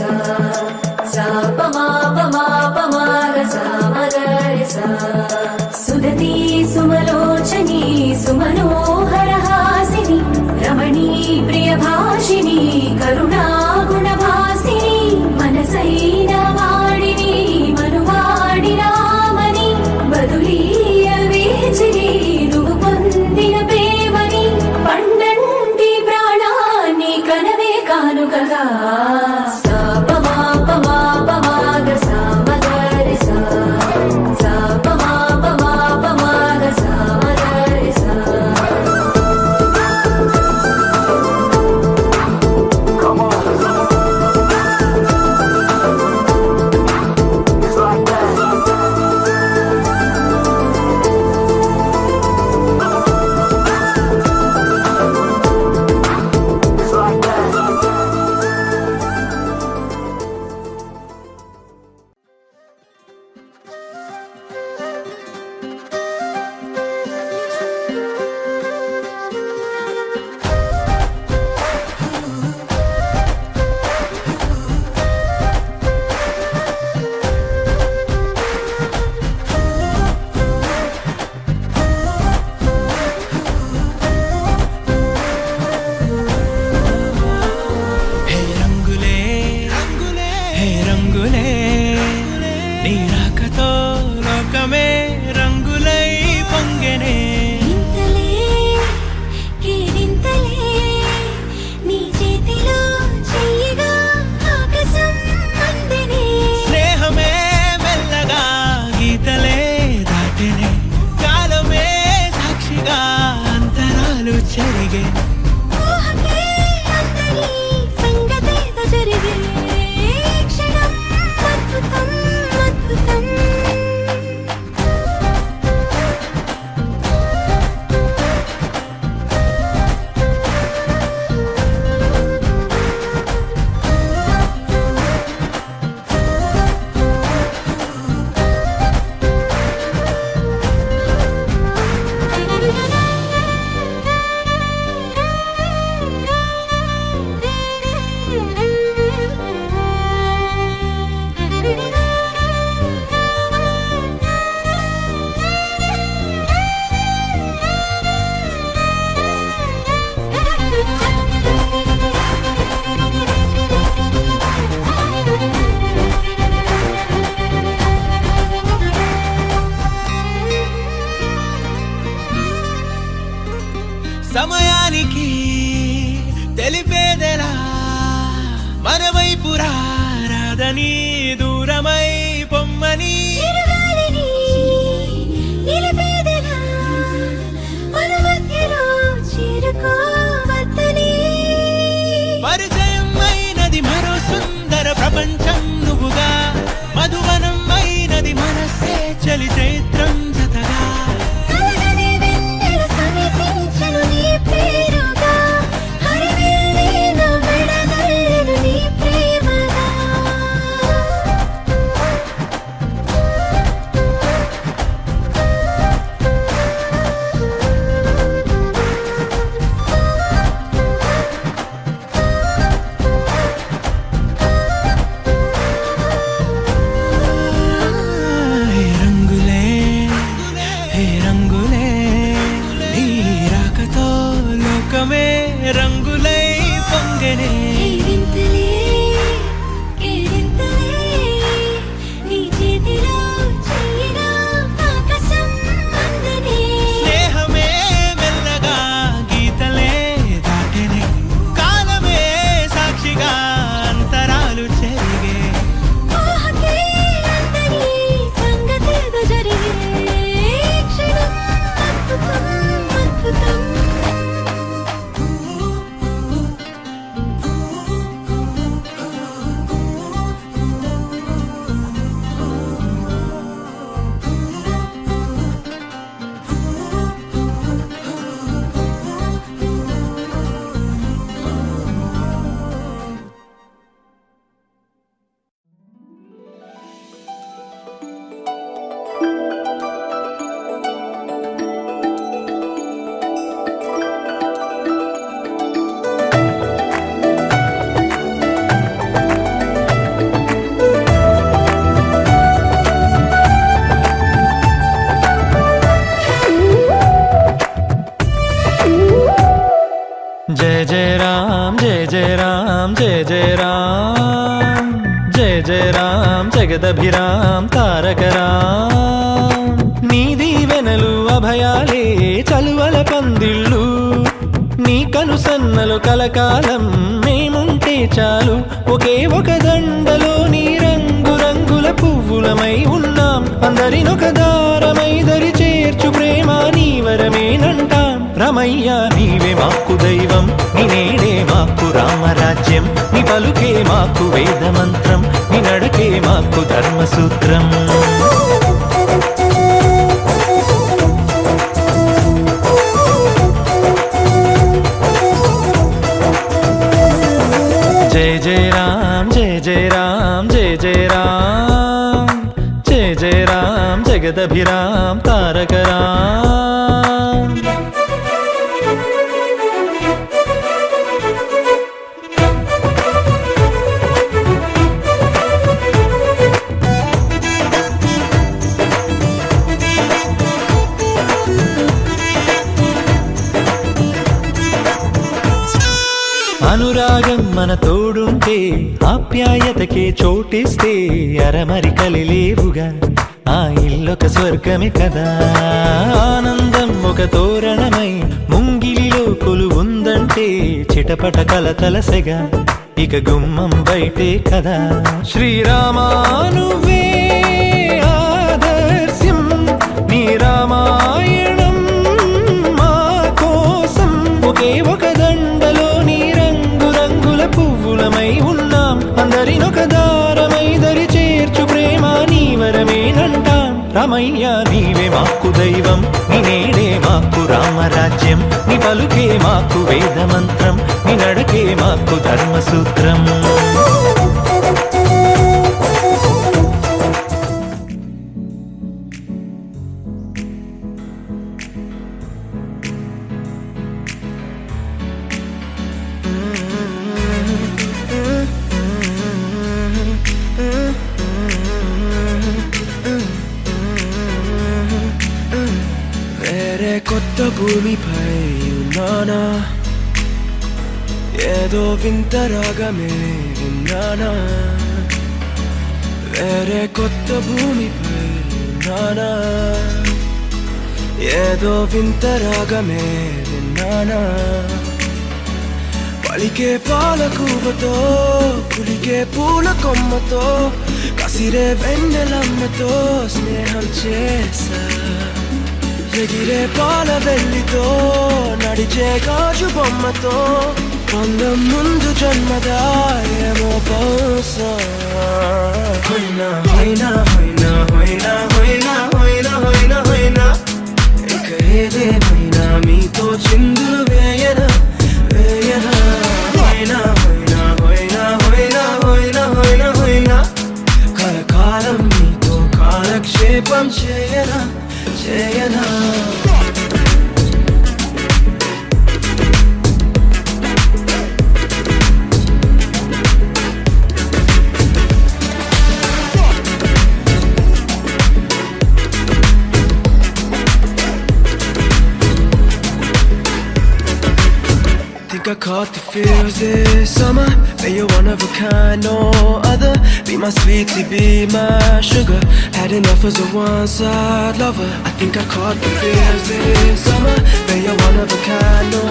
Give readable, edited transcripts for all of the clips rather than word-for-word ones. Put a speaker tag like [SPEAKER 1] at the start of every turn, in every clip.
[SPEAKER 1] sa sa pa ma ga sa ma ga re sa sudati sumalochani sumanohara hasini ramani priyabhashini karuna gunabhasini manasaina vaadini manuvaadi ramani baduliya vechini nuvu pondina premani pandanti ప్రాణాన్ని కనవే కానుకగా సా ప మా గ సా మ గ రే సా సా ప మా గ సా మ గ రే సా
[SPEAKER 2] సమయానికి తెలిపేదెలా మన వైపు రాదని దూరమై పొమ్మని పరిచయం అయినది మరో సుందర ప్రపంచం నువ్వుగా మధువనం అయినది మనసే చలి చైత్రం జతగా రంగులై పొంగనే స్నేహమే మెల్లగా గీతలే దాటెనే కాలమే సాక్షిగా అంతరాలు చెరిగే जय जय राम जय जय राम जय जय राम जय जय राम जगदभिराम तारक राम నీ దీవెనలు అభయాలే చలువల పందిళ్ళు నీ కనుసన్నలు కలకాలం మేముంటే చాలు ఒకే ఒక దండలో నీ రంగు రంగుల పువ్వులమై ఉన్నాం అందరినొక దారమై దరి చేర్చు ప్రేమ నీ వరమేనంటాం రమయ్య నీవే మాకు దైవం నీ నేడే మాకు రామరాజ్యం నీ పలుకే మాకు వేద మంత్రం నీ నడకే మాకు ధర్మసూత్రం जय जय राम जय जय राम जय जय राम जय जय राम जगदभिराम तारक राम అనురాగం మన తోడుంటే ఆప్యాయతకే చోటిస్తే అరమరికలి లేవుగా ఆ ఇల్లొక స్వర్గమే కదా ఆనందం ఒక తోరణమై ముంగిలిలో కొలువుందంటే చిటపట కలతలసెగా ఇక గుమ్మం బయటే కదా శ్రీరామా నువ్వే ఆదర్శం నీ రామాయణం మా కోసం ఒకే ఒక దండలో పువ్వులమై ఉన్నాం అందరినొక దారమై దరి చేర్చు ప్రేమ నీ వరమేనంటాం రమయ్య నీవే మాకు దైవం నీ నేడే మాకు రామరాజ్యం నీ పలుకే మాకు వేద మంత్రం నీ నడకే మాకు ధర్మసూత్రం కొత్త భూమిపై ఉన్నానా ఏదో వింత రాగమే విన్నానా వేరే కొత్త భూమిపై ఉన్నానా ఏదో వింత రాగమే విన్నానా పలికే పాలకూవతో కులికే పూల కొమ్మతో కసిరే వెన్నెలమ్మతో స్నేహం చేసా ఎగిరే పాల వెల్లితో నడిచే గాజు బొమ్మతో పొందం ముందు జన్మదా ఏమో బహుశా హోయినా హోయినా హోయినా హోయినా హోయినా హోయినా హోయినా హోయినా ఇక ఏదేమైనా మీతో చిందులు వేయనా వేయనా హోయినా హోయినా హోయినా హోయినా హోయినా హోయినా హోయినా కలకాలం మీతో కాలక్షేపం చేయనా చేయనా Think I caught the feels this summer. Man, you're one of a kind, no other. Be my sweetie, be my sugar. Had enough as a one-side lover. I think I caught the feels this summer. Man, you're one of a kind, no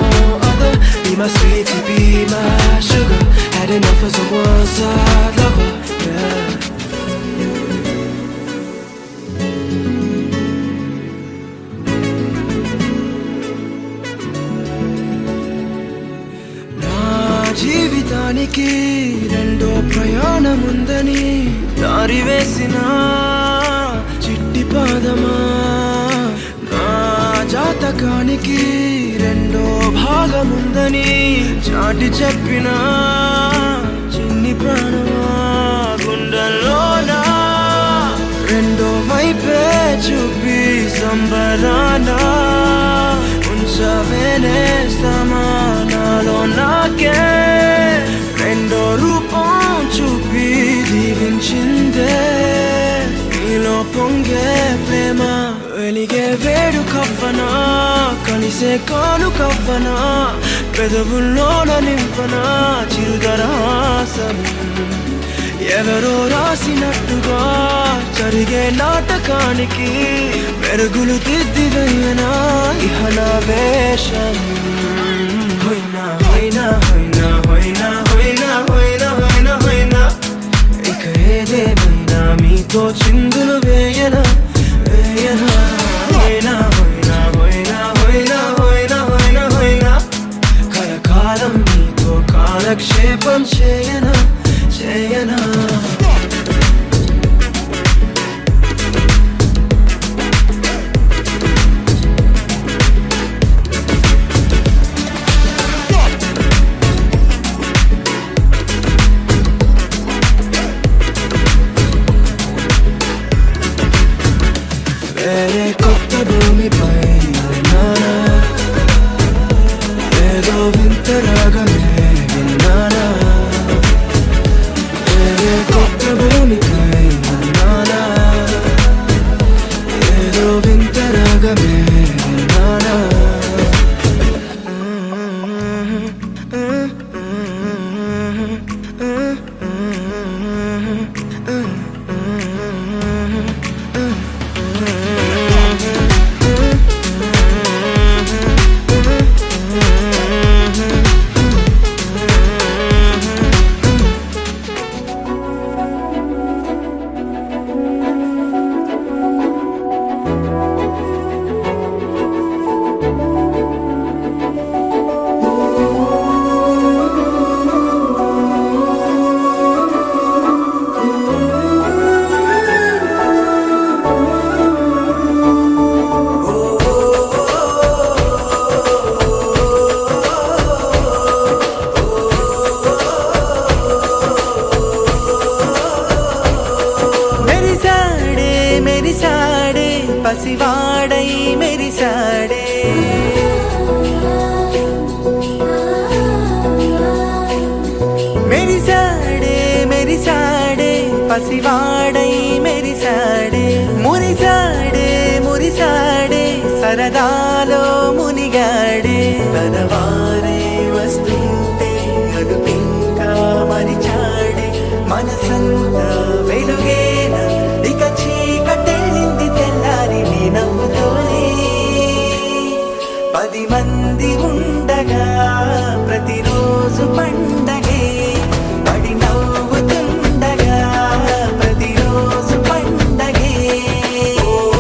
[SPEAKER 2] other. Be my sweetie, be my sugar. Had enough as a one-side lover. Yeah. జీవితానికి రెండో ప్రయాణముందని దారి వేసిన చిట్టి పాదమా నా జాతకానికి రెండో భాగముందని చాటి చెప్పిన చిన్ని ప్రాణమా గుండెల్లోనా రెండో వైపే చూపి సంబరాన ఉంచవేనేస్తామా నాలో నాకే రెండో రూపం చూపి దీవించిందే నీలో పొంగే ప్రేమ వెలిగే వేడు కవ్వనా కలిసే కాను కవ్వనా
[SPEAKER 3] పెదవుల్లోన నింపన చిరుదరాసం ఎవరో రాసినట్టుగా జరిగే నాటకానికి మెరుగులు దిద్దివయ్యనా ఇహనా వేషం హోయినా హోయినా హోయినా హోయినా హోయినా హోయినా హోయినా హోయినా ఇక ఏదేమైనా మీతో చిందులు వేయనా వేయనా హోయినా హోయినా హోయినా హోయినా హోయినా హోయినా హోయినా కలకాలం మీతో కాలక్షేపం చేయనా చేయనా వేరే కొత్త భూమిపై నానా ఏదో వింత రాగమే విన్నానా వేరే కొత్త భూమిపై నానా ఏదో వింత రాగమే విన్నానా
[SPEAKER 4] మెరిసాడే పసివాడై మెరిసాడే మెరిసాడే మెరిసాడే పసివాడై మెరిసాడే మురిసాడే మురిసాడే సరదాలో మునిగాడే తనవారే వస్తుంటే అడుపింకా మరిచాడే మనసంతా వెలుగేనా ఇక చీకటెళ్ళింది తెల్లారి నీ నవ్వుతోనే 10 మంది ఉండగా ప్రతిరోజు పండగే పడి నవ్వుతుండగా ప్రతిరోజు పండగే ఓ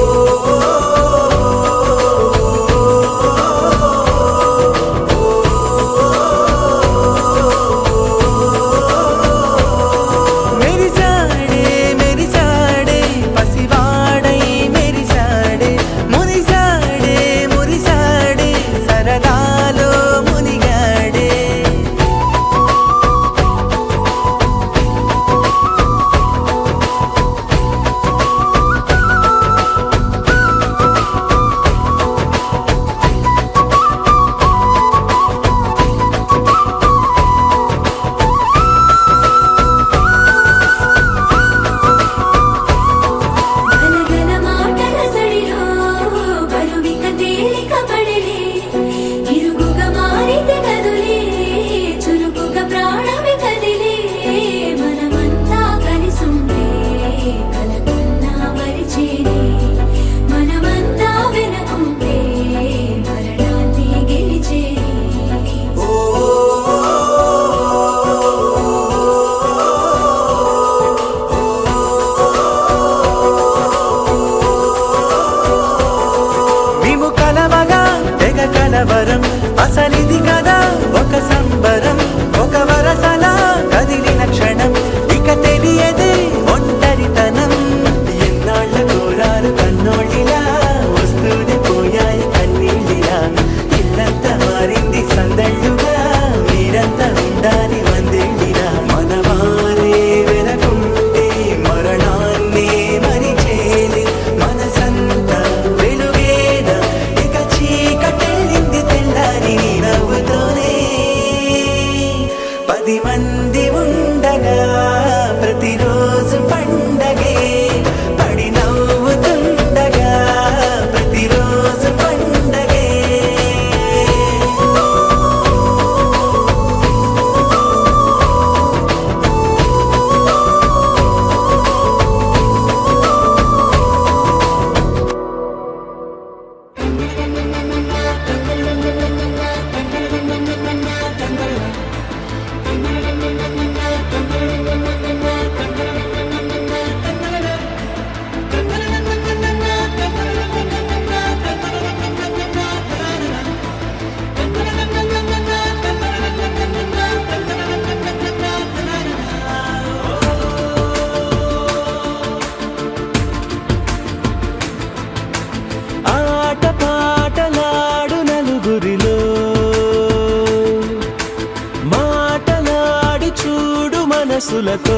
[SPEAKER 4] మనసులతో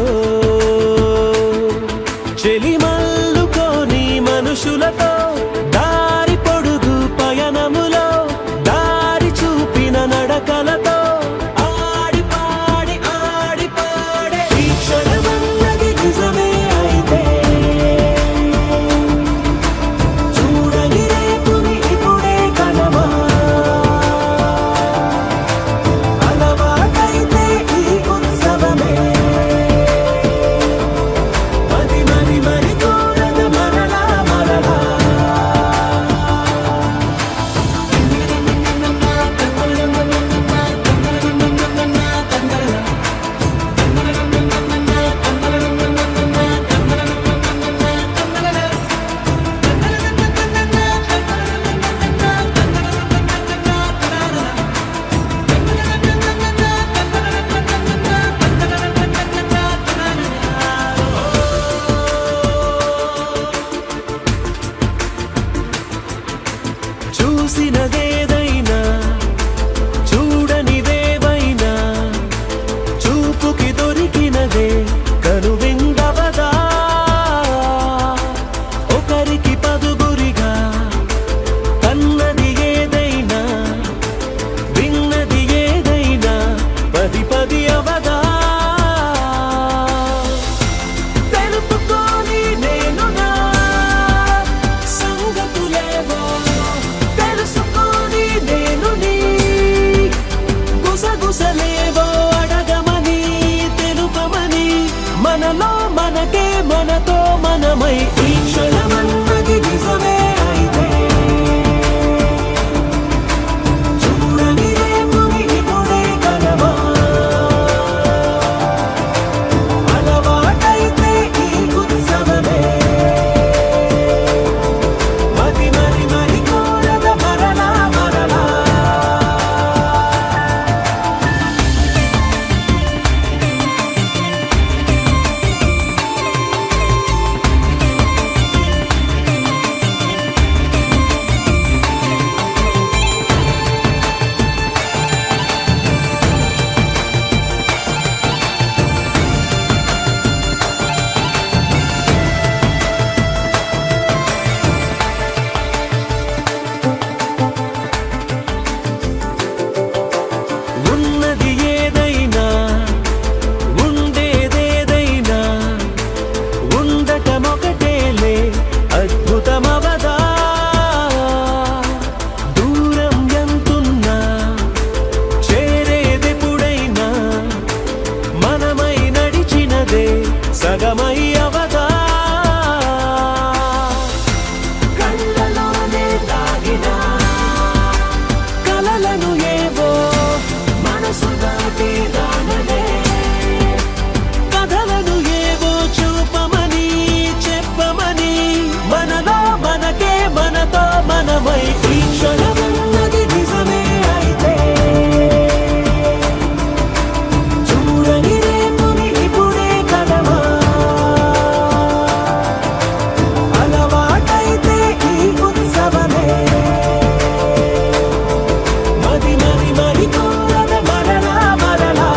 [SPEAKER 4] చెలిమల్లుకోని మనుషులతో దారి పొడుగు పయనములో దారి చూపిన నడకలతో ఆడి పాడి ఈ క్షణమన్నది నిజమే అయితే చూడని రేపుని ఇప్పుడే కలవా అలవాటైతే ఈ ఉత్సవమే మరి కోరద మరలా మరలా చూసినదేదైనా చూడనిదేవైనా చూపుకి దొరికినదే కనువిందవదా ఒకరికి పదుగురిగా కన్నది ఏదైనా విన్నది ఏదైనా పది పది అవదా తెలుపుకోని నేను నా సంగతులేవో తెలుసుకొని నేను నీ గుసగుసలేవో అడగమని తెలుపమని మనలో మనకే మనతో మనమై ఈ క్షణమన్నది నిజమే అయితే చూడని రేపుని ఇప్పుడే కలవా అలవాటైతే ఈ ఉత్సవమే మరి కోరద మరలా మరలా ఉన్నది ఏదైనా ఉండేదేదైనా ఉండటమొకటేలే అద్భుతమవదా దూరం ఎంతున్నా చేరేదెప్పుడైనా మనమై నడిచినదే సగమై అవదా కళ్ళలోనే దాగిన కలలను ఏవో మనసు దాటి రానదే కథలను ఏవో చూపమని చెప్పమని మనలో మనకే మనతో మనమై ఈ క్షణమన్నది నిజమే అయితే చూడని రేపుని ఇప్పుడే కలవా అలవాటైతే ఈ ఉత్సవమే మరి కోరద మరలా మరలా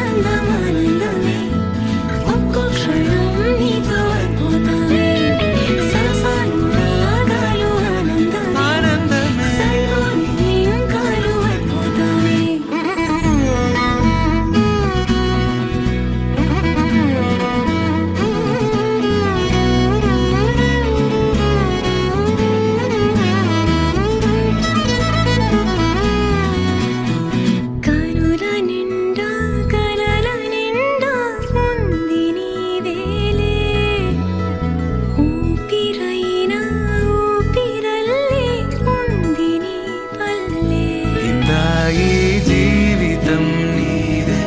[SPEAKER 1] ఆనందమే ఒక్కో క్షణం నీతో అద్భుతమే సరసాలు రాగాలు ఆనందమే సరిపోని ఇంకాలు అద్భుతమే కనుల నిండా కలల నిండా ఉంది నీవేలే ఊపిరైనా ఊపిరల్లే ఉంది నీ పల్లె
[SPEAKER 3] ఇందా ఈ జీవితం నీదే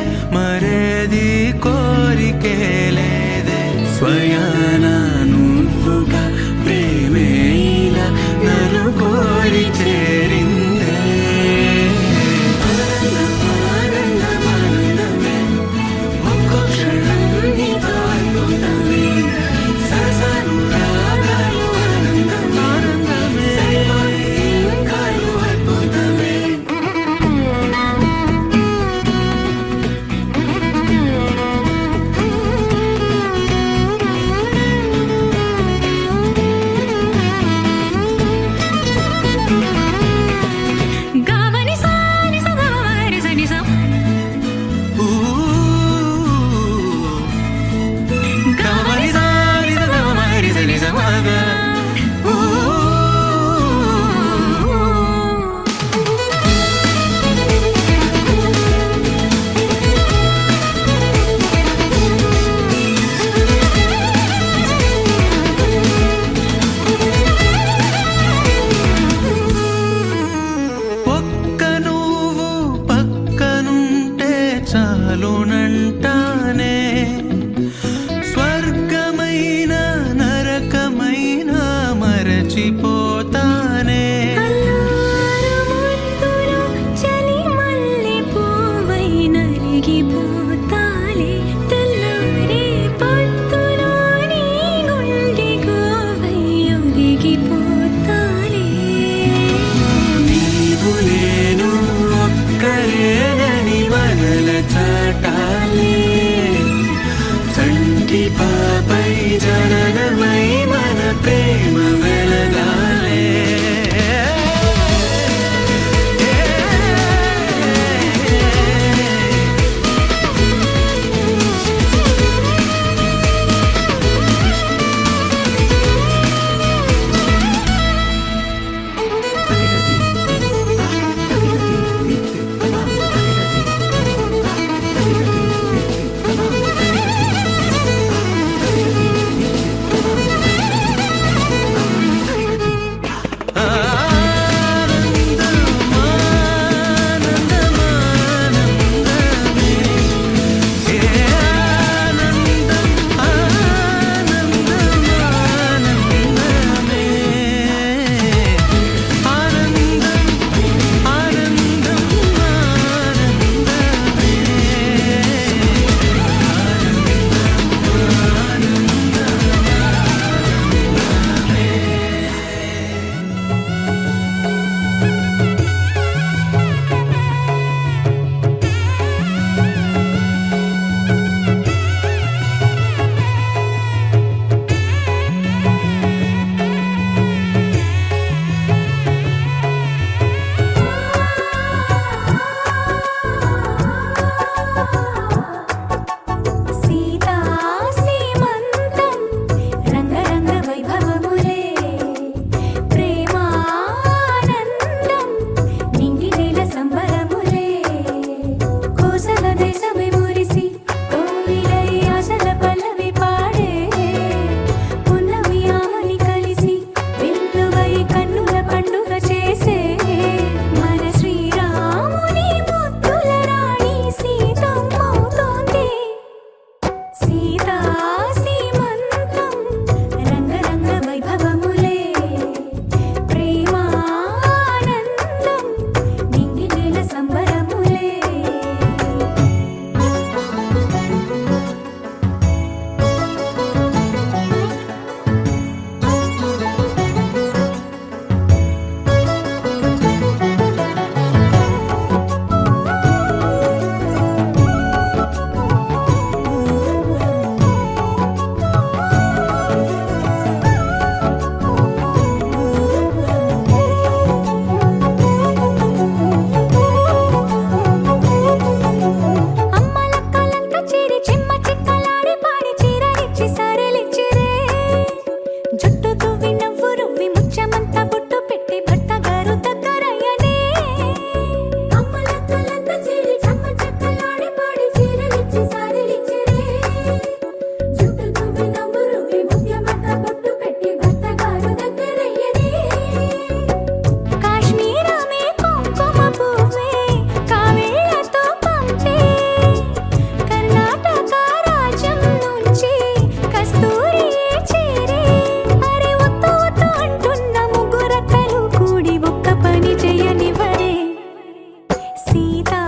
[SPEAKER 1] సీతా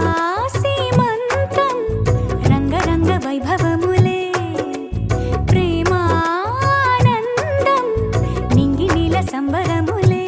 [SPEAKER 1] సీమంతం రంగరంగ వైభవములే ప్రేమానందం నింగి నీల సంబరములే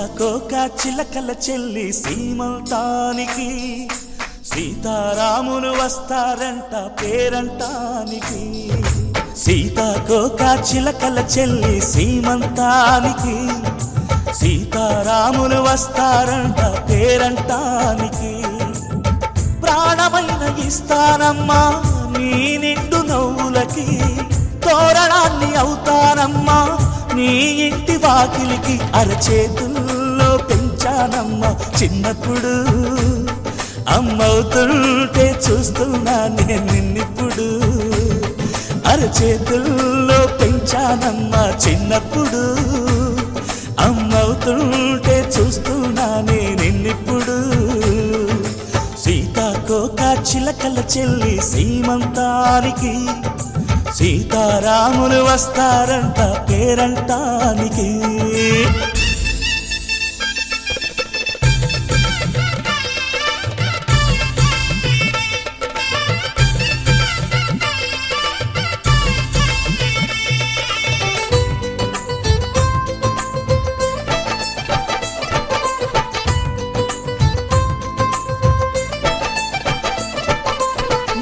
[SPEAKER 4] సీతాకోక చిలకల చెల్లి సీమంతానికి సీతారాములు వస్తారంట పేరంటానికి సీతాకోక చిలకల చెల్లి సీమంతానికి సీతారాములు వస్తారంట పేరంటానికి ప్రాణమైన ఇస్తానమ్మా నీ నిండు నవ్వులకి తోరణాన్ని అవుతానమ్మా నీ ఇంటి వాకిలికి అరచేతుల్లో పెంచానమ్మా చిన్నప్పుడు అమ్మవుతుంటే చూస్తున్నా నేను నిన్నిప్పుడు అరచేతుల్లో పెంచానమ్మా చిన్నప్పుడు అమ్మవుతుంటే చూస్తున్నా నేను నిన్నిప్పుడు సీతాకోక చిలకల చెల్లి సీమంతానికి సీతారాములు వస్తారంట పేరంటానికి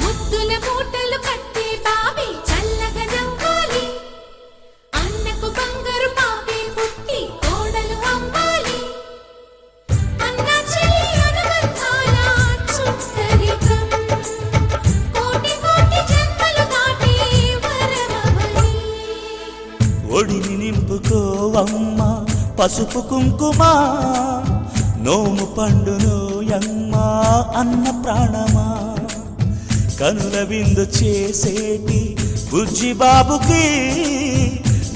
[SPEAKER 1] ముద్దుల మూటలు కట్టి బావి చల్లగా నవ్వాలి అన్నకు బంగారు పాపే పుట్టి కోడలు అవ్వాలి అన్న చెల్లి అనుబంధాల చుట్టరికం కోటి కోటి జన్మలు దాటి వరమవని
[SPEAKER 4] ఒడిని నింపుకోవమ్మ పసుపు కుంకుమ నోము పండునోయమ్మ అన్న ప్రాణమా కనుల విందు చేసేటి బుజ్జి బాబుకి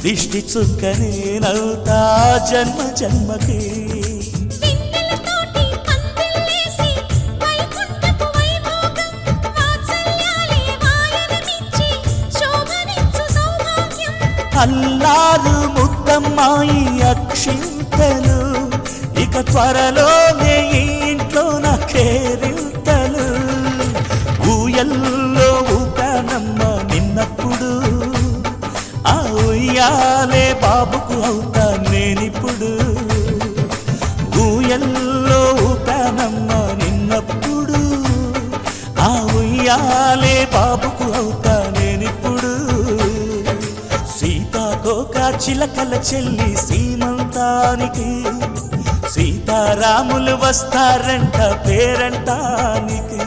[SPEAKER 4] దిష్టి చుక్కనేనవుతా జన్మ జన్మకి
[SPEAKER 1] పిన్నెలతోటి పందిళ్ళేసి వైకుంఠపు వైభోగం వాత్సల్యాలే వాయనమిచ్చి శోభనిచ్చు సౌభాగ్యం
[SPEAKER 4] అల్లారు ముద్దమ్మాయి అక్షింతలు ఇక త్వరలోనే ఈ ఇంట్లో నా కేరింతలు ఊయల్లో ఊపానమ్మ నిన్నప్పుడు ఆ ఉయ్యాలే బాబుకు అవుతా నేనిప్పుడు ఊయల్లో ఊపానమ్మ నిన్నప్పుడు ఆ ఉయ్యాలే బాబుకు అవుతా నేనిప్పుడు సీతాకోక చిలకల చెల్లి సీమంతానికి సీతారాములు వస్తారంట పేరంటానికి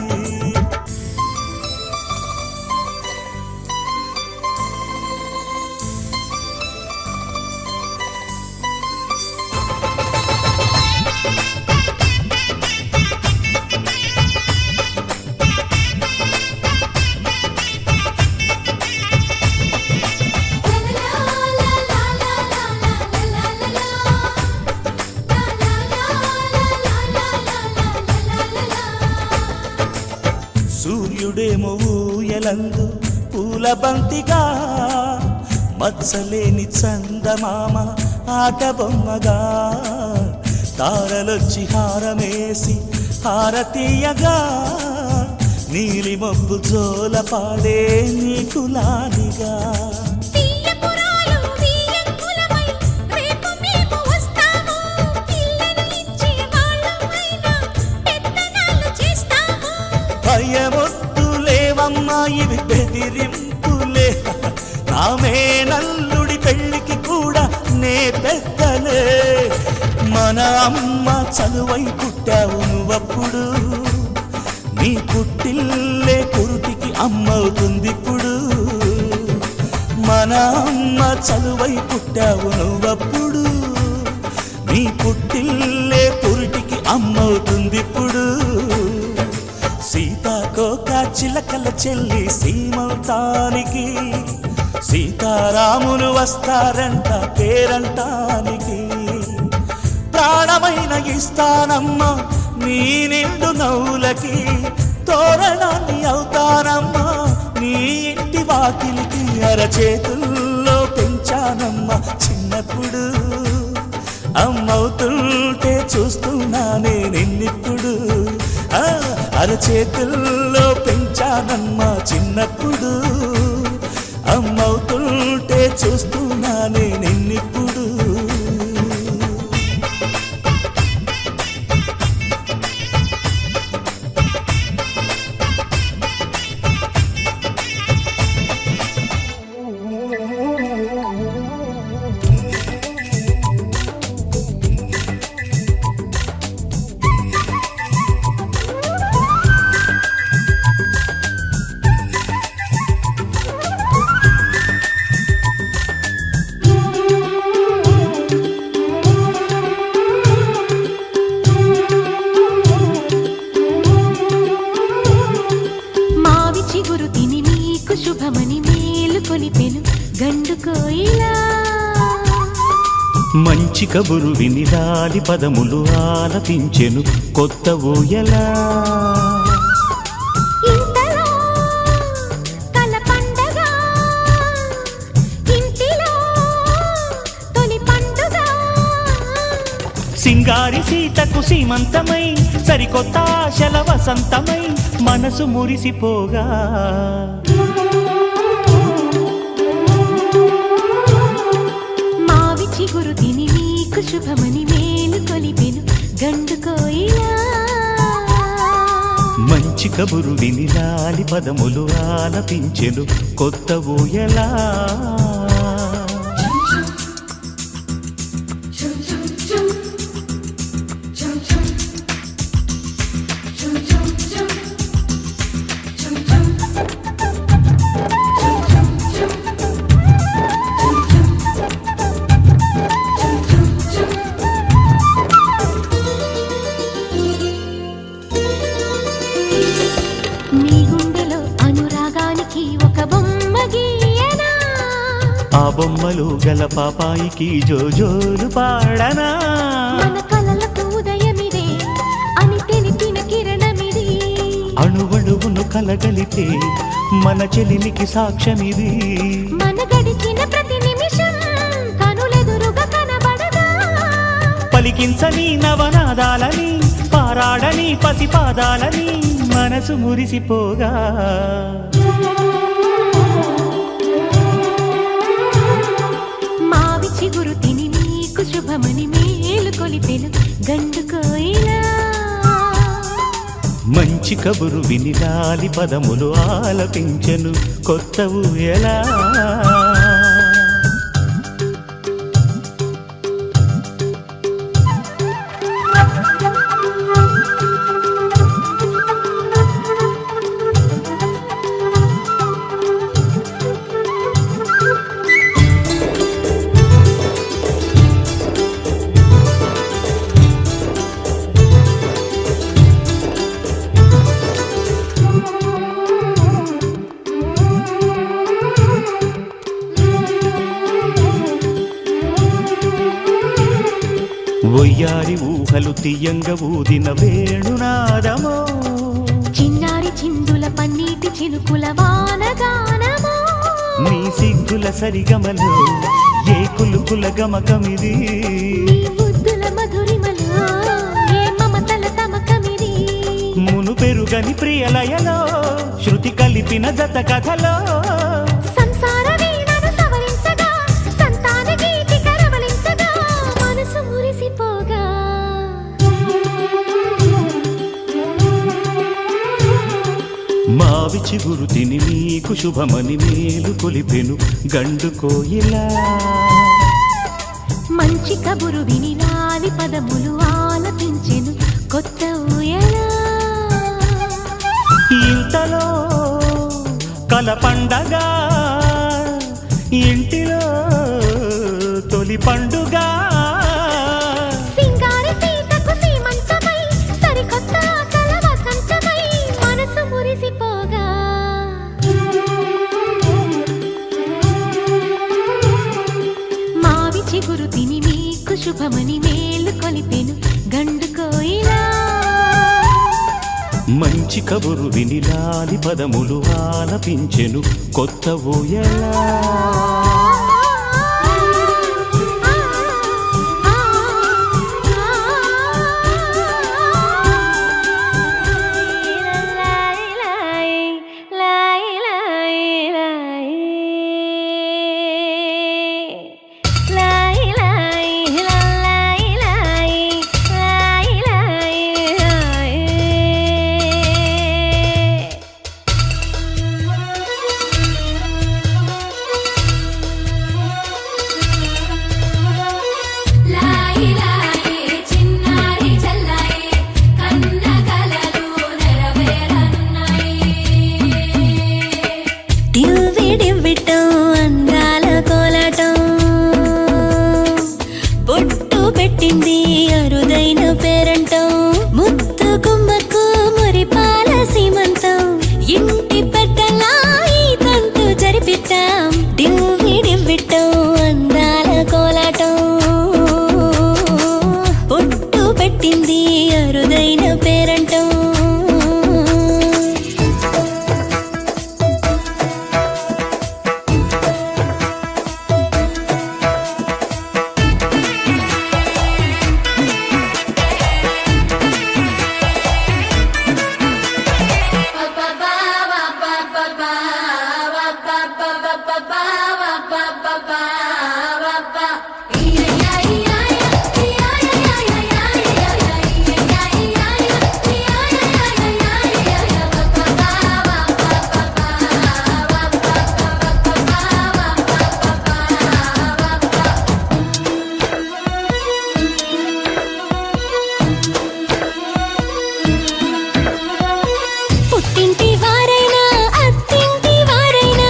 [SPEAKER 4] సూర్యుడేమో ఊయలందు పూల బంతిగా మచ్చలేని చందమామ ఆట బొమ్మగా తారలొచ్చి హారమేసి హారతీయగా నీలి మబ్బు జోల పాడే నీకు లాలిగా
[SPEAKER 1] తీయపురాలు తీయంకులమై రేపు మేము వస్తాము పిల్లను ఇచ్చే వాళ్ళమైనా పెత్తనాలు చేస్తాము
[SPEAKER 4] భయమొద్దు లేవమ్మా ఇవి బెదిరింపులే నామే నల్లుడి పెళ్ళికి కూడా నే పెద్దలే మన అమ్మ చలువై పుట్టావు నువ్వప్పుడు నీ పుట్టిల్లే కురుటికి అమ్మవుతుందిప్పుడు మన అమ్మ చలువై పుట్టావు నువ్వప్పుడు నీ పుట్టిల్లే పురుటికి అమ్మవుతుందిప్పుడు సీతాకోక చిలకల చెల్లి సీమంతానికి సీతారాములు వస్తారంట పేరంటానికి ప్రాణమైన ఇస్తానమ్మా నీ నిండు నవ్వులకి తోరణాన్ని అవుతానమ్మా నీ ఇంటి వాకిలికి అరచేతుల్లో పెంచానమ్మా చిన్నప్పుడు అమ్మవుతుంటే చూస్తున్నానే నిన్నిప్పుడు అరచేతుల్లో పెంచానమ్మా చిన్నప్పుడు అమ్మవుతుంటే చూస్తున్నానే నిన్నిప్పుడు మంచి కబురు విని లాలి పదములు ఆలపించెను కొత్త ఊయలా.
[SPEAKER 1] ఇంతలో కల పండగ ఇంటిలో తొలి పండుగ
[SPEAKER 4] సింగారి సీతకు సీమంతమై సరికొత్త ఆశల వసంతమై మనసు మురిసిపోగా.
[SPEAKER 1] మావి చిగురు తిని నీకు శుభమని మేలు కొలిపెను గండు కోయిలా.
[SPEAKER 4] మంచి కబురు విని లాలి పదములు ఆలపించెను కొత్త ఊయలా.
[SPEAKER 1] నీ గుండెలో అనురాగానికి ఒక బొమ్మ గీయనా.
[SPEAKER 4] ఆ బొమ్మలు గల పాపాయికి జోజోలు పాడనా.
[SPEAKER 1] మన కలలకు ఉదయమిదే అని తెలిపిన కిరణమిది.
[SPEAKER 4] అణువణువును కలగలితే మన చెలిమికి సాక్ష్యమిది.
[SPEAKER 1] మన గడిచిన ప్రతి నిమిషం కనులెదురుగా కనబడదా.
[SPEAKER 4] పలికించని నవనాదాలని పారాడని పసిపాదాలని మనసు మురిసిపోగా.
[SPEAKER 1] మావి చిగురు తిని నీకు శుభమని మేలు కొలిపెను గండు కోయిలా.
[SPEAKER 4] మంచి కబురు విని లాలి పదములు ఆలపించెను కొత్త ఊయలా. ఒయ్యారి ఊహలు తీయంగా ఊదిన వేణునాదమో.
[SPEAKER 1] చిన్నారి చిందుల పన్నీటి చినుకుల వానగానమో.
[SPEAKER 4] నీ సిగ్గుల సరిగమలో ఏ కులుకుల గమకమిది.
[SPEAKER 1] నీ ముద్దుల మధురిమలో ఏ మమతల తమకమిది.
[SPEAKER 4] మును పెరుగని ప్రియలయలో శృతి కలిపిన జత కథలో.
[SPEAKER 1] సంసార వీణను సవరించగా సంతాన గీతిక రవళించగా మనసు మురిసిపోగా.
[SPEAKER 4] మావి చిగురు తిని నీకు శుభమని మేలు కొలిపెను గండు కోయిలా.
[SPEAKER 1] మంచి కబురు విని లాలి పదములు ఆలపించెను కొత్త ఊయలా.
[SPEAKER 4] ఇంతలో కల పండగ ఇంటిలో తొలి పండుగ.
[SPEAKER 1] సింగారి సీతకు సీమంతమై సరికొత్త ఆశల వసంతమై మనసు మురిసిపోగా. మావి చిగురు తిని మీకు శుభమని మేలు కొలిపెను గండు కోయిలా.
[SPEAKER 4] మంచి కబురు విని లాలి పదములు ఆలపించెను కొత్త ఊయలా.
[SPEAKER 1] పెట్టింది అరుదైన పేరంటం. పుట్టింటి వారైనా అత్తింటి వారైనా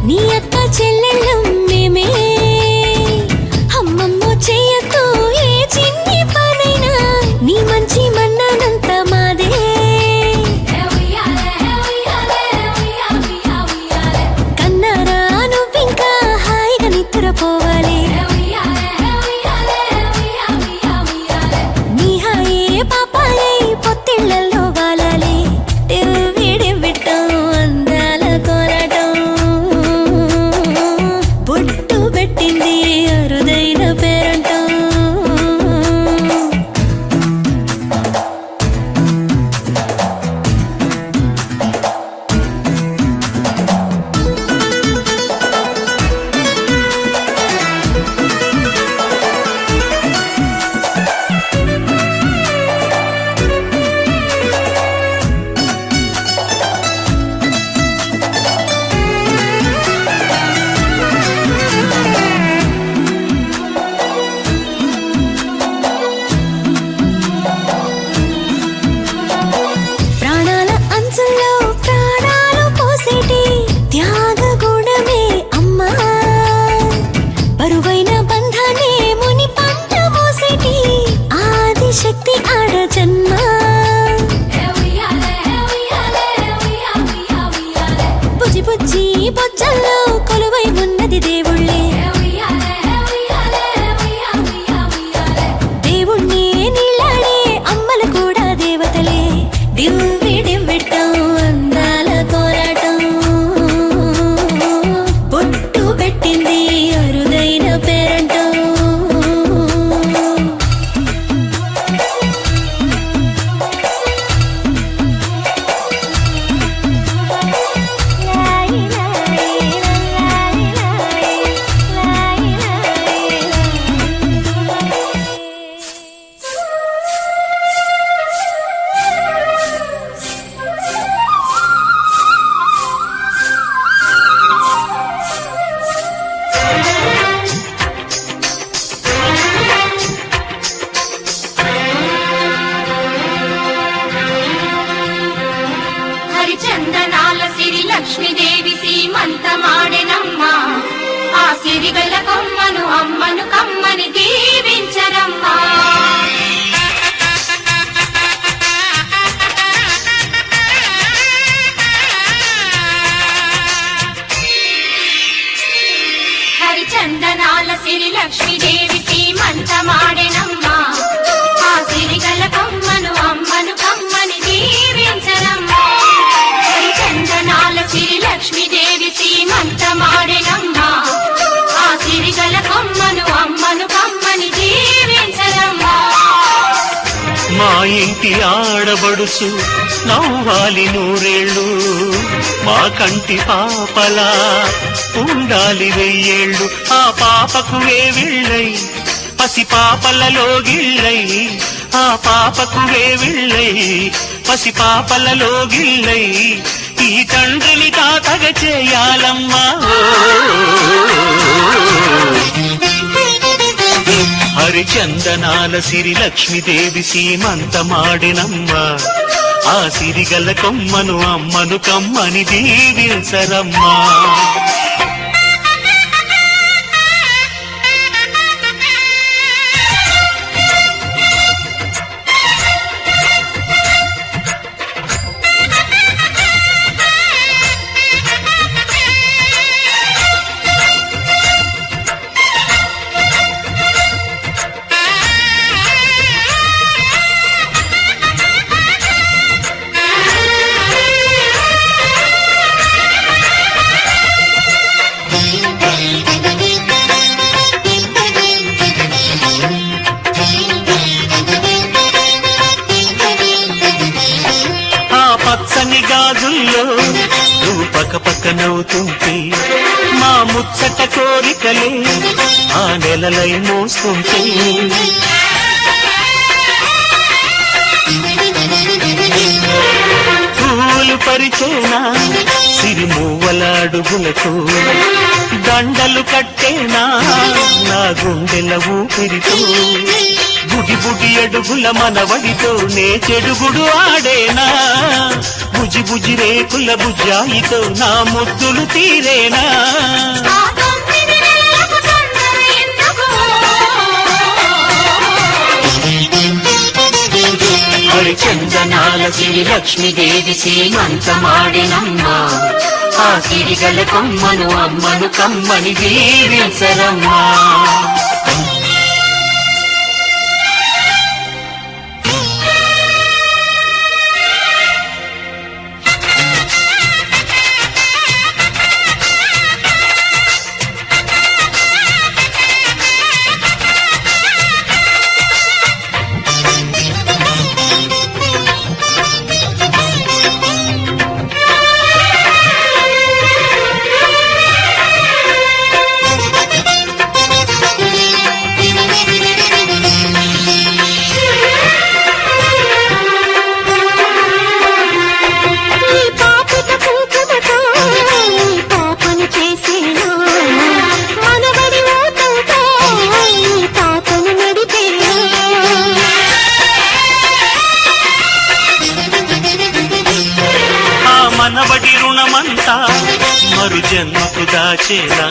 [SPEAKER 1] నీ అక్క చెల్లెళ్ళం మేమే. అమ్మమ్మో చెయ్యకు ఏ చిన్ని పనైనా నీ మంచి మన్నానంత మాదే. కన్నారా నువ్వింకా హాయిగా నిద్రపోవాలి. నీ హాయే పాపాయే పొత్తిళ్లలో వాలాలి. విడవిట్టం అందాల కోలాటం బొట్టు పెట్టింది అరుదైన పేరంటం. ప్రాణాల అంచుల్లో ప్రాణాలు పోసేటి త్యాగ గుణమే అమ్మా. బరువైన బంధాన్ని ముని పంట మోసేటి ఆదిశక్తి ఆడ జన్మ. బుజ్జి బుజ్జి బొజ్జల్లో కొలువై ఉన్నది దేవుళ్ళే. దేవుణ్ణి నీళ్ళాడే అమ్మలు కూడా దేవతలే. డివ్విడివ్విట్టం అందాల కోలాటం బొట్టు పెట్టింది అరుదైన పేరంటం.
[SPEAKER 5] హరిచందనాల సిరి లక్ష్మీదేవి సీమంతమాడెనమ్మా. ఆ సిరిగల కొమ్మను అమ్మను కమ్మని దీవించరమ్మా. హరిచందనాల సిరి లక్ష్మీదేవి సీమంతమాడెనమ్మా. ఆ సిరిగల కొమ్మను అమ్మను కమ్మని దీవించరమ్మా. హరిచందనాల సిరి లక్ష్మీదేవి సీమంతమాడెనమ్మా. ఆ సిరిగల కొమ్మను అమ్మను కమ్మని దీవించరమ్మా.
[SPEAKER 4] మా ఇంటి ఆడబడుచు నవ్వాలి నూరేళ్ళు, మా కంటి పాపలా ఉండాలి వెయ్యేళ్ళు. ఆ పాపకు వేవిళ్ళై పసి పాపలలో గిళ్ళై, ఆ పాపకు వేవిళ్ళై పసి పాపలలో గిళ్ళై ఈ తండ్రిని తాతగ చేయాలమ్మా. హరిచందనాల సిరి లక్ష్మీదేవి సీమంతమాడినమ్మా. ఆ సిరిగల కొమ్మను అమ్మను కమ్మని దీవించరమ్మా. చుక్కనవుతుంటే మా ముచ్చట కోరికలే ఆ నెలలై మోస్తుంటే పూలు పరిచేనా సిరిమూవల అడుగులకు దండలు కట్టేనా నా గుండెల ఊపిరితో బుడి బుడి అడుగుల మనవడితో నే చెడుగుడు ఆడేనా బుజి బుజి రేకుల బుజ్జాయితో నా ముద్దులు తీరేనా
[SPEAKER 5] ఆ 9 నెలలకు తొందర ఎందుకు? హరిచందనాల సిరి లక్ష్మీదేవి సీమంతమాడినమ్మా ఆ సిరిగల కొమ్మను అమ్మను కమ్మని దీవించరమ్మా
[SPEAKER 4] మనవడి రుణమంతా మరు జన్మకు దాచేనా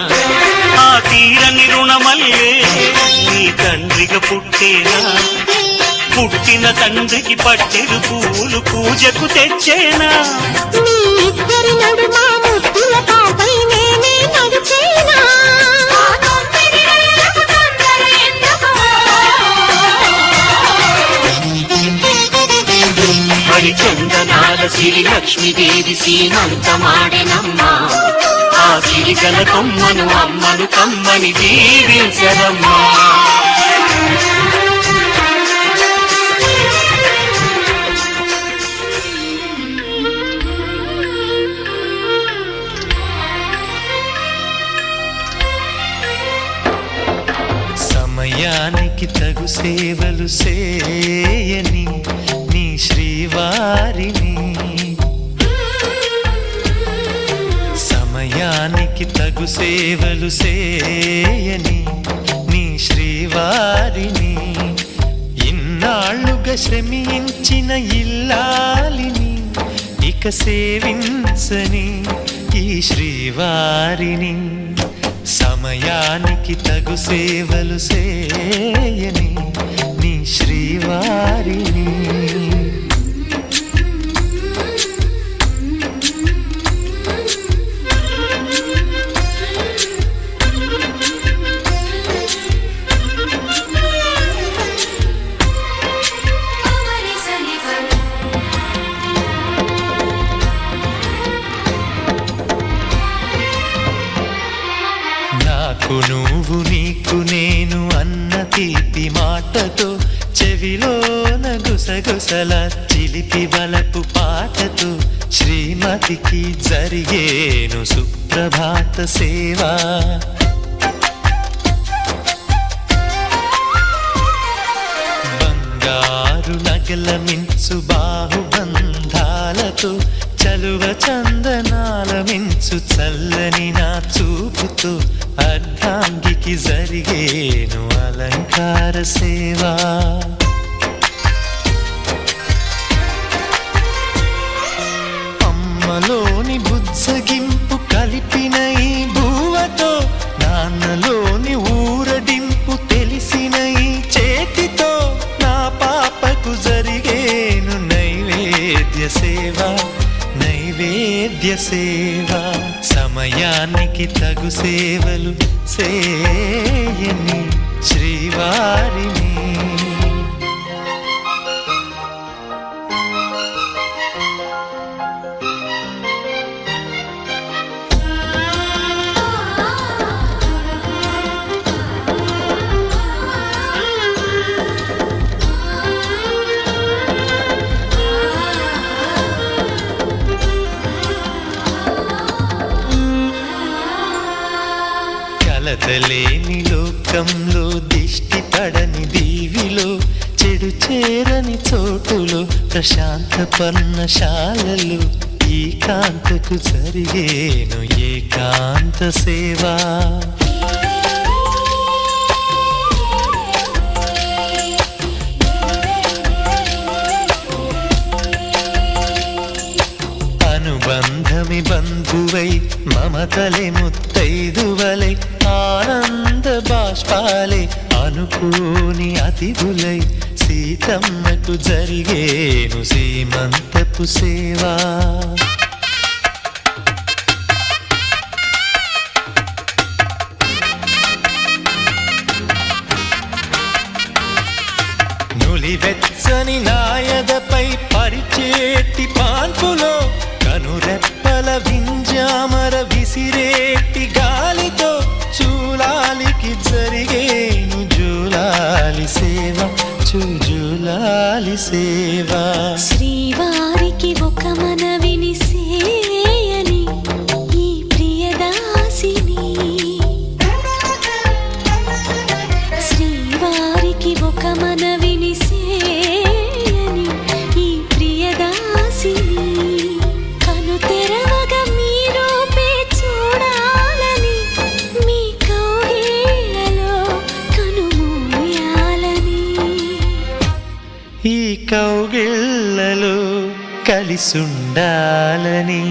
[SPEAKER 4] ఆ తీరని రుణమల్లే నీ తండ్రిగా పుట్టేనా పుట్టిన తండ్రికి పట్టెడు పూలు పూజకు తెచ్చేనా
[SPEAKER 1] ఇద్దరి నడుమ ముద్దుల పాపై నేనే నడిచేనా
[SPEAKER 5] ఆ 9 నెలలకు తొందర ఎందుకు?
[SPEAKER 4] హరిచందనాల సిరి లక్ష్మీదేవి సీమంతమాడినమ్మా ఆ సిరిగల కొమ్మను అమ్మను కమ్మని దీవించరమ్మా
[SPEAKER 2] సమయానికి తగు సేవలు చేయని నీ శ్రీవారిని సమయానికి తగు సేవలు చేయని నీ శ్రీవారిని ఇన్నాళ్ళుగా శ్రమించిన ఇల్లాలిని ఇక సేవించని ఈ శ్రీవారిని సమయానికి తగు సేవలు చేయని నీ శ్రీవారిని నాకు నువ్వు నీకు నేను అన్న తీపి మాటతో చెవిలోన గుసగుసల చిలిపి వలపు పాటతో శ్రీమతికి జరిగేను సుప్రభాత సేవా బంగారు నగల మించు బాహుబంధాలతో చలువ చందనాల మించు చల్లని నా చూపుతో అర్ధాంగికి జరిగేను అలంకార సేవా అమ్మలోని బుజ్జగింపు కలిపిన ఈ భూవతో నాన్నలోని ఊరడింపు తెలిసిన ఈ చేతితో నా పాపకు జరిగేను నైవేద్య సేవ సమయానికి తగు సేవలు చేయని శ్రీవారిని చెడలేని లోకంలో దిష్టి పడని దీవిలో చెడు చేరని చోటులో ప్రశాంత పర్ణశాలలు ఈ కాంతకు జరిగేను ఏకాంత సేవా అనుబంధమి బంధువై మమతలే ముత్తైదువలై ఆనంద బాష్పాలే అనుకోని అతిథులై సీతమ్మకు జరిగేను సీమంతపు సేవా నులివెచ్చని నాయదపై పరిచేటి పాన్పులో కనురెప్పల వింజామర విసిరేటి గాలితో చూలాలికి జరిగేను జూలాలి సేవ జూలాలి సేవ
[SPEAKER 1] శ్రీవారికి ఒక మనవిని సేయని ఈ ప్రియదాసిని శ్రీవారికి ఒక మనవిని సేయని ఈ ప్రియదాసిని కను తెరవగా మీ రూపే చూడాలని మీ కౌగిళ్ళలో కనుమూయాలని
[SPEAKER 2] ఈ కౌగిళ్ళలో కలిసుండాలని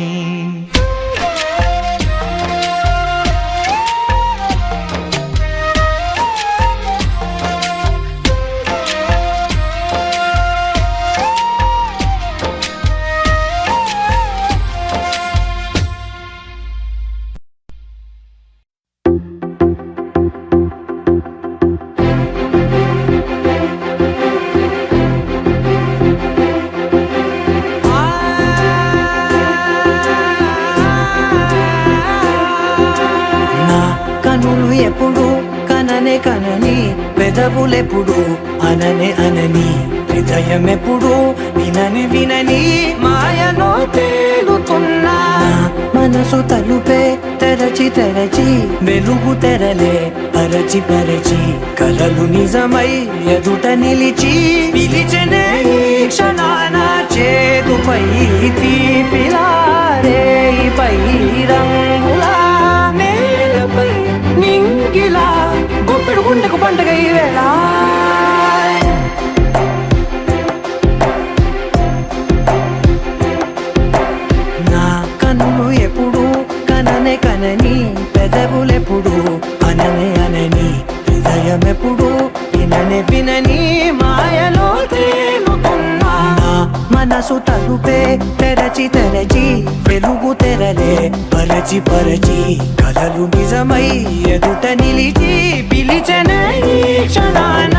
[SPEAKER 6] కనులు ఎప్పుడు కననే కనని పెదవులెప్పుడు అననే అనని హృదయం ఎప్పుడు వినని వినని మాయలో తేలుతున్నా మనసు తలుపే తెరచి తెరచి వెలుగు తెరలే పరచి పరచి కలలు నిజమై ఎదుట నిలిచి పిలిచెనే ఈ క్షణాన చేదుపై తీపిలారే పై రంగులా నేలపై నింగిలా గుప్పెడు గుండెకు పండగ ఈ వేళ నా కన్నులు ఎప్పుడు కననే కనని పెదవులెప్పుడు అననే అనని హృదయం ఎప్పుడు విననే వినని మాయలో తేలుతున్నా నా మనసు తలుపే తెరచి తెరచి వెలుగు తెరలే పరచి పరచి కలలు నిజమై ఎదుట నిలిచి పిలిచెనే ఈ క్షణాన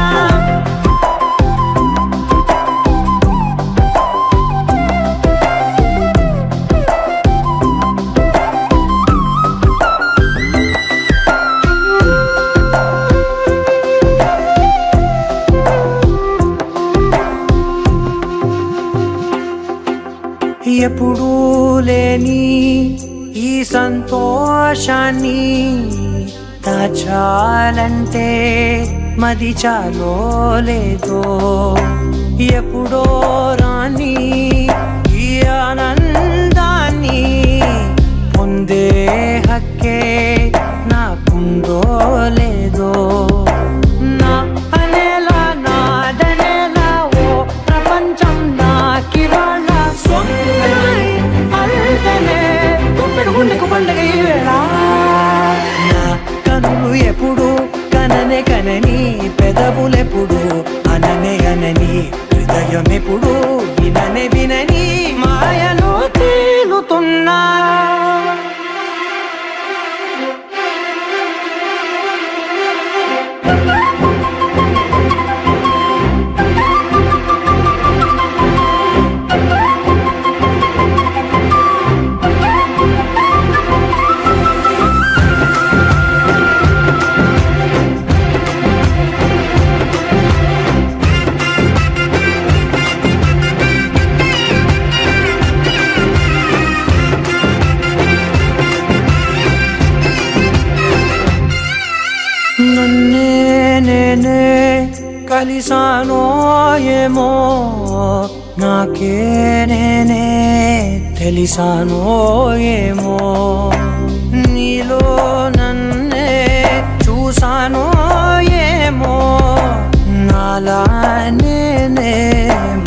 [SPEAKER 6] ఎప్పుడూ లేని ఈ సంతోషాన్ని దాచాలంటే మది చాలో లేదో ఎప్పుడో రాని ఈ ఆనందాన్ని పొందే హక్కే నాకుందో లేదో నా అనేలా నాదనేలా ఓ ప్రపంచం నాకివాళ గుండెకు పండగ ఈ వేళ నా కనులు ఎప్పుడు కననే కనని పెదవులెప్పుడు అననే అనని హృదయం ఎప్పుడు కలిసానో ఏమో నాకే నేనే తెలిసానో ఏమో నీలో నన్నే చూసానో ఏమో నాలా నేనే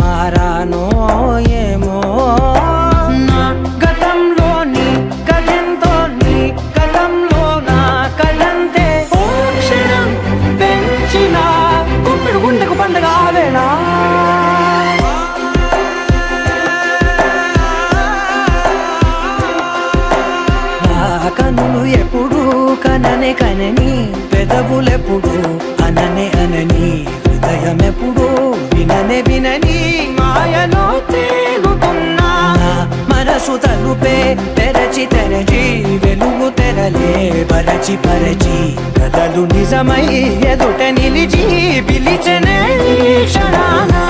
[SPEAKER 6] మారానో ఏమో నా గతంలోని కథంతో నీ గతంలో నా కథంతే ఓ క్షణం పెంచిన గుప్పెడు గుండెకు పండగ ఆవేనా కనులు ఎప్పుడు కననే కనని పెదవులెప్పుడు అననే అనని హృదయం ఎప్పుడు విననే వినని మాయలో తేలుతున్నా మనసు తలుపే తెరచి తెరచి వెలుగు తెరలే పరచి పరచి కథలు నిజమై ఎదుట నిలిచి పిలిచనే క్షణానా